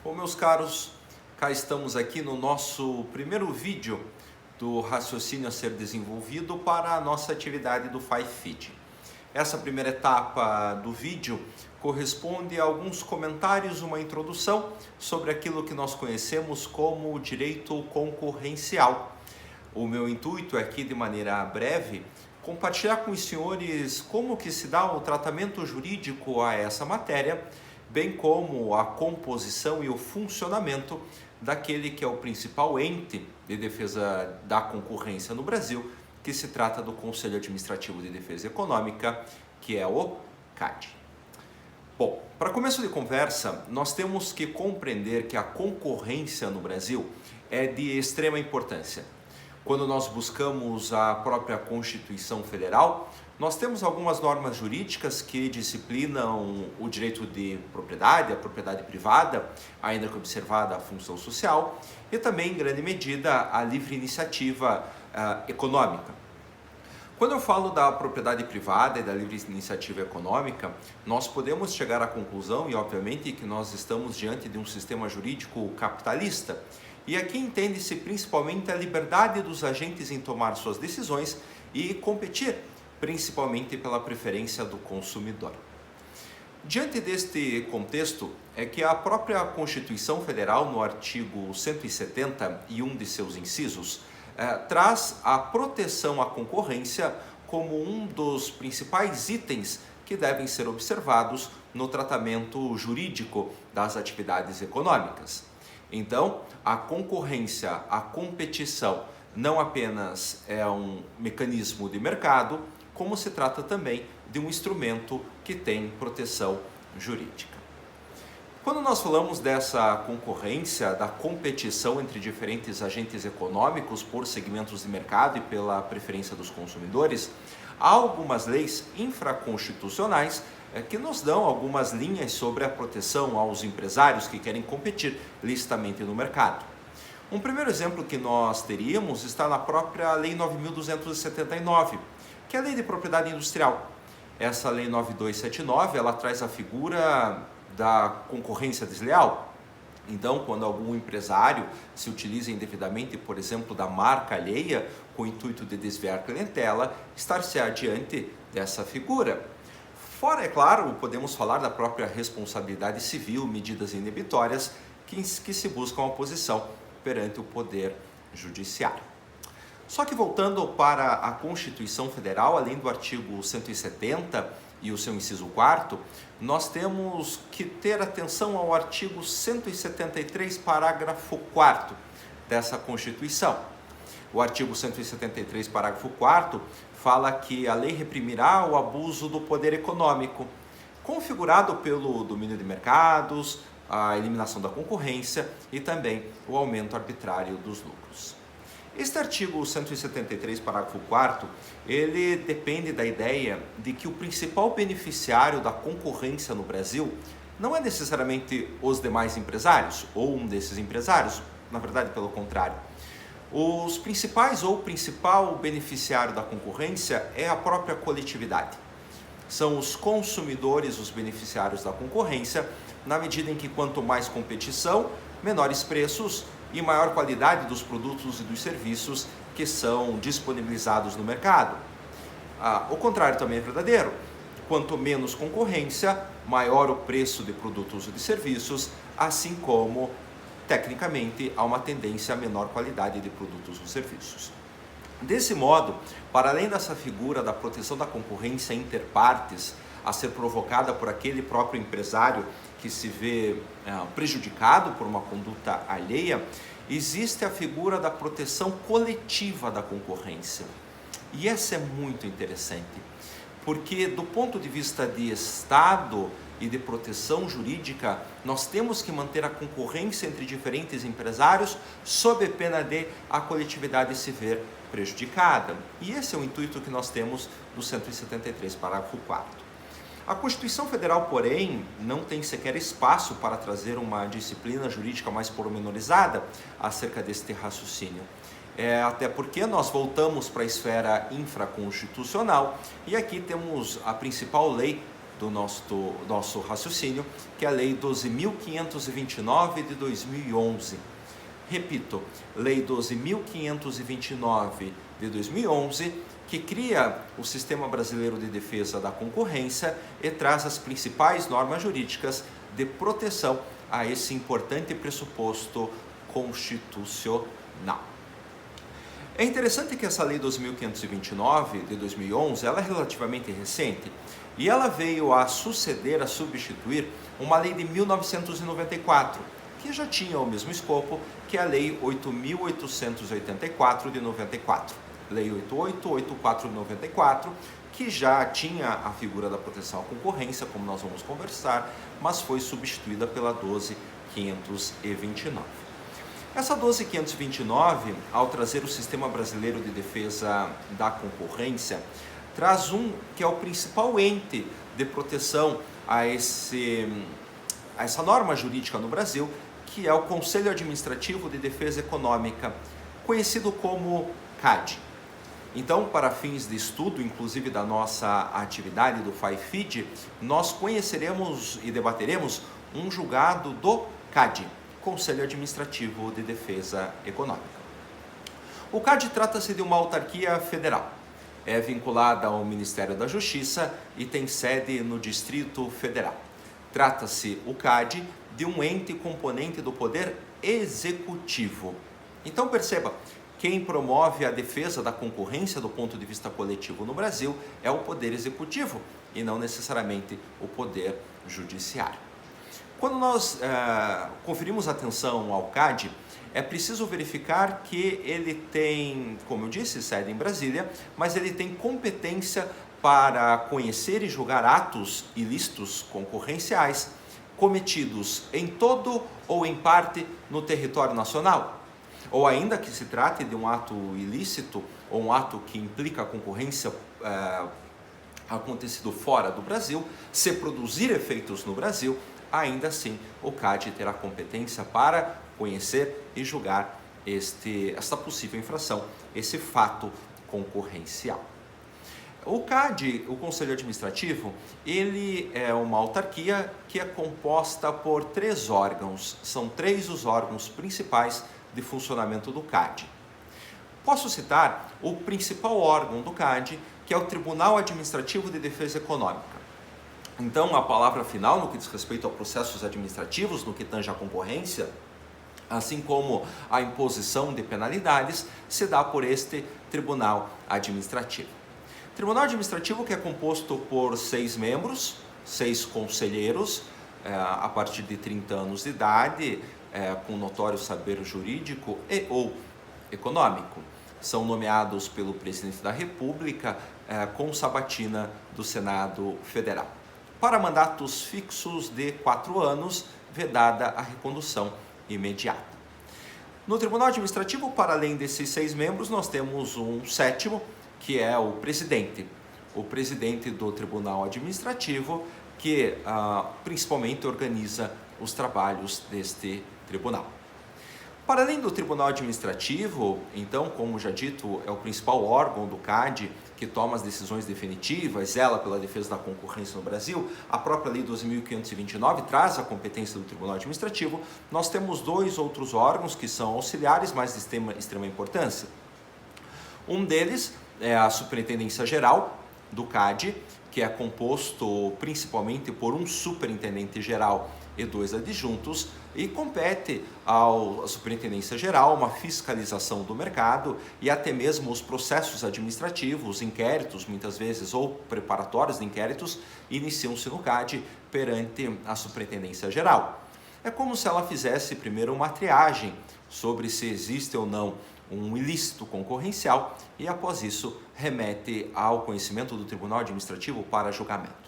Bom, meus caros, cá estamos aqui no nosso primeiro vídeo do raciocínio a ser desenvolvido para a nossa atividade do FiFit. Essa primeira etapa do vídeo corresponde a alguns comentários, uma introdução sobre aquilo que nós conhecemos como direito concorrencial. O meu intuito é aqui, de maneira breve, compartilhar com os senhores como que se dá o tratamento jurídico a essa matéria, bem como a composição e o funcionamento daquele que é o principal ente de defesa da concorrência no Brasil, que se trata do Conselho Administrativo de Defesa Econômica, que é o CAD. Bom, para começo de conversa, nós temos que compreender que a concorrência no Brasil é de extrema importância. Quando nós buscamos a própria Constituição Federal, nós temos algumas normas jurídicas que disciplinam o direito de propriedade, a propriedade privada, ainda que observada a função social, e também, em grande medida, a livre iniciativa econômica. Quando eu falo da propriedade privada e da livre iniciativa econômica, nós podemos chegar à conclusão, e obviamente que nós estamos diante de um sistema jurídico capitalista, e aqui entende-se principalmente a liberdade dos agentes em tomar suas decisões e competir, principalmente pela preferência do consumidor. Diante deste contexto, é que a própria Constituição Federal, no artigo 170 e um de seus incisos, traz a proteção à concorrência como um dos principais itens que devem ser observados no tratamento jurídico das atividades econômicas. Então, a concorrência, a competição, não apenas é um mecanismo de mercado, como se trata também de um instrumento que tem proteção jurídica. Quando nós falamos dessa concorrência, da competição entre diferentes agentes econômicos por segmentos de mercado e pela preferência dos consumidores, há algumas leis infraconstitucionais que nos dão algumas linhas sobre a proteção aos empresários que querem competir licitamente no mercado. Um primeiro exemplo que nós teríamos está na própria Lei 9.279, que é a Lei de Propriedade Industrial. Essa Lei 9279, ela traz a figura da concorrência desleal. Então, quando algum empresário se utiliza indevidamente, por exemplo, da marca alheia, com o intuito de desviar clientela, estar-se-á diante dessa figura. Fora, é claro, podemos falar da própria responsabilidade civil, medidas inibitórias que se buscam a oposição perante o Poder Judiciário. Só que voltando para a Constituição Federal, além do artigo 170 e o seu inciso 4º, nós temos que ter atenção ao artigo 173, parágrafo 4º dessa Constituição. O artigo 173, parágrafo 4º, fala que a lei reprimirá o abuso do poder econômico, configurado pelo domínio de mercados, a eliminação da concorrência e também o aumento arbitrário dos lucros. Este artigo 173, parágrafo 4º, ele depende da ideia de que o principal beneficiário da concorrência no Brasil não é necessariamente os demais empresários ou um desses empresários, na verdade, pelo contrário. Os principais ou o principal beneficiário da concorrência é a própria coletividade. São os consumidores os beneficiários da concorrência, na medida em que quanto mais competição, menores preços e maior qualidade dos produtos e dos serviços que são disponibilizados no mercado. O contrário também é verdadeiro. Quanto menos concorrência, maior o preço de produtos e de serviços, assim como tecnicamente, há uma tendência a menor qualidade de produtos ou serviços. Desse modo, para além dessa figura da proteção da concorrência interpartes a ser provocada por aquele próprio empresário que se vê prejudicado por uma conduta alheia, existe a figura da proteção coletiva da concorrência. E essa é muito interessante, porque do ponto de vista de Estado e de proteção jurídica, nós temos que manter a concorrência entre diferentes empresários sob pena de a coletividade se ver prejudicada. E esse é o intuito que nós temos do 173, parágrafo 4º. A Constituição Federal, porém, não tem sequer espaço para trazer uma disciplina jurídica mais pormenorizada acerca deste raciocínio. Até porque nós voltamos para a esfera infraconstitucional e aqui temos a principal lei do nosso raciocínio, que é a Lei 12.529 de 2011. Repito, Lei 12.529 de 2011, que cria o Sistema Brasileiro de Defesa da Concorrência e traz as principais normas jurídicas de proteção a esse importante pressuposto constitucional. É interessante que essa Lei 2.529 de 2011, ela é relativamente recente e ela veio a suceder, a substituir uma lei de 1994, que já tinha o mesmo escopo que a Lei 8.884 de 94. Lei 8884 de 94, que já tinha a figura da proteção à concorrência, como nós vamos conversar, mas foi substituída pela 12.529. Essa 12.529, ao trazer o Sistema Brasileiro de Defesa da Concorrência, traz que é o principal ente de proteção a essa norma jurídica no Brasil, que é o Conselho Administrativo de Defesa Econômica, conhecido como CAD. Então, para fins de estudo, inclusive da nossa atividade do FAI-FID, nós conheceremos e debateremos um julgado do CAD, Conselho Administrativo de Defesa Econômica. O CAD trata-se de uma autarquia federal. É vinculada ao Ministério da Justiça e tem sede no Distrito Federal. Trata-se, o CAD, de um ente componente do Poder Executivo. Então perceba, quem promove a defesa da concorrência do ponto de vista coletivo no Brasil é o Poder Executivo e não necessariamente o Poder Judiciário. Quando nós conferimos atenção ao CAD, é preciso verificar que ele tem, como eu disse, sede em Brasília, mas ele tem competência para conhecer e julgar atos ilícitos concorrenciais cometidos em todo ou em parte no território nacional, ou ainda que se trate de um ato ilícito ou um ato que implica a concorrência acontecido fora do Brasil, se produzir efeitos no Brasil, ainda assim o CAD terá competência para conhecer e julgar esta possível infração, esse fato concorrencial. O CAD, o Conselho Administrativo, ele é uma autarquia que é composta por 3 órgãos. São 3 os órgãos principais de funcionamento do CAD. Posso citar o principal órgão do CAD, que é o Tribunal Administrativo de Defesa Econômica. Então, a palavra final no que diz respeito a processos administrativos, no que tange à concorrência, assim como a imposição de penalidades, se dá por este Tribunal Administrativo. Tribunal Administrativo que é composto por 6 membros, 6 conselheiros, a partir de 30 anos de idade, com notório saber jurídico e ou econômico. São nomeados pelo Presidente da República com sabatina do Senado Federal. Para mandatos fixos de 4 anos, vedada a recondução imediata. No Tribunal Administrativo, para além desses 6 membros, nós temos um 7º, que é o presidente do Tribunal Administrativo, que principalmente organiza os trabalhos deste tribunal. Para além do Tribunal Administrativo, então, como já dito, é o principal órgão do CAD que toma as decisões definitivas, zela pela defesa da concorrência no Brasil, a própria Lei 12.529 traz a competência do Tribunal Administrativo. Nós temos 2 outros órgãos que são auxiliares, mas de extrema importância. Um deles é a Superintendência Geral do CAD, que é composto principalmente por um superintendente geral e 2 adjuntos, e compete à Superintendência Geral uma fiscalização do mercado e até mesmo os processos administrativos, inquéritos muitas vezes ou preparatórios de inquéritos, iniciam-se no CAD perante a Superintendência Geral. É como se ela fizesse primeiro uma triagem sobre se existe ou não um ilícito concorrencial e após isso remete ao conhecimento do Tribunal Administrativo para julgamento.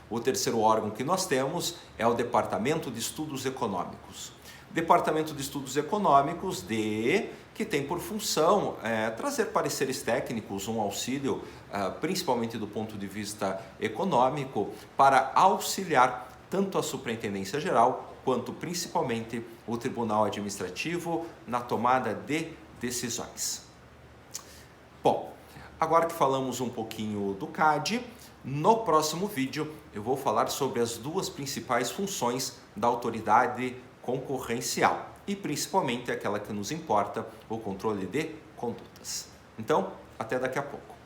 O terceiro órgão que nós temos é o Departamento de Estudos Econômicos. Departamento de Estudos Econômicos, que tem por função trazer pareceres técnicos, um auxílio, principalmente do ponto de vista econômico, para auxiliar tanto a Superintendência Geral quanto principalmente o Tribunal Administrativo na tomada de decisões. Bom, agora que falamos um pouquinho do CAD, No próximo vídeo eu vou falar sobre as duas principais funções da autoridade concorrencial e principalmente aquela que nos importa, o controle de condutas. Então, até daqui a pouco.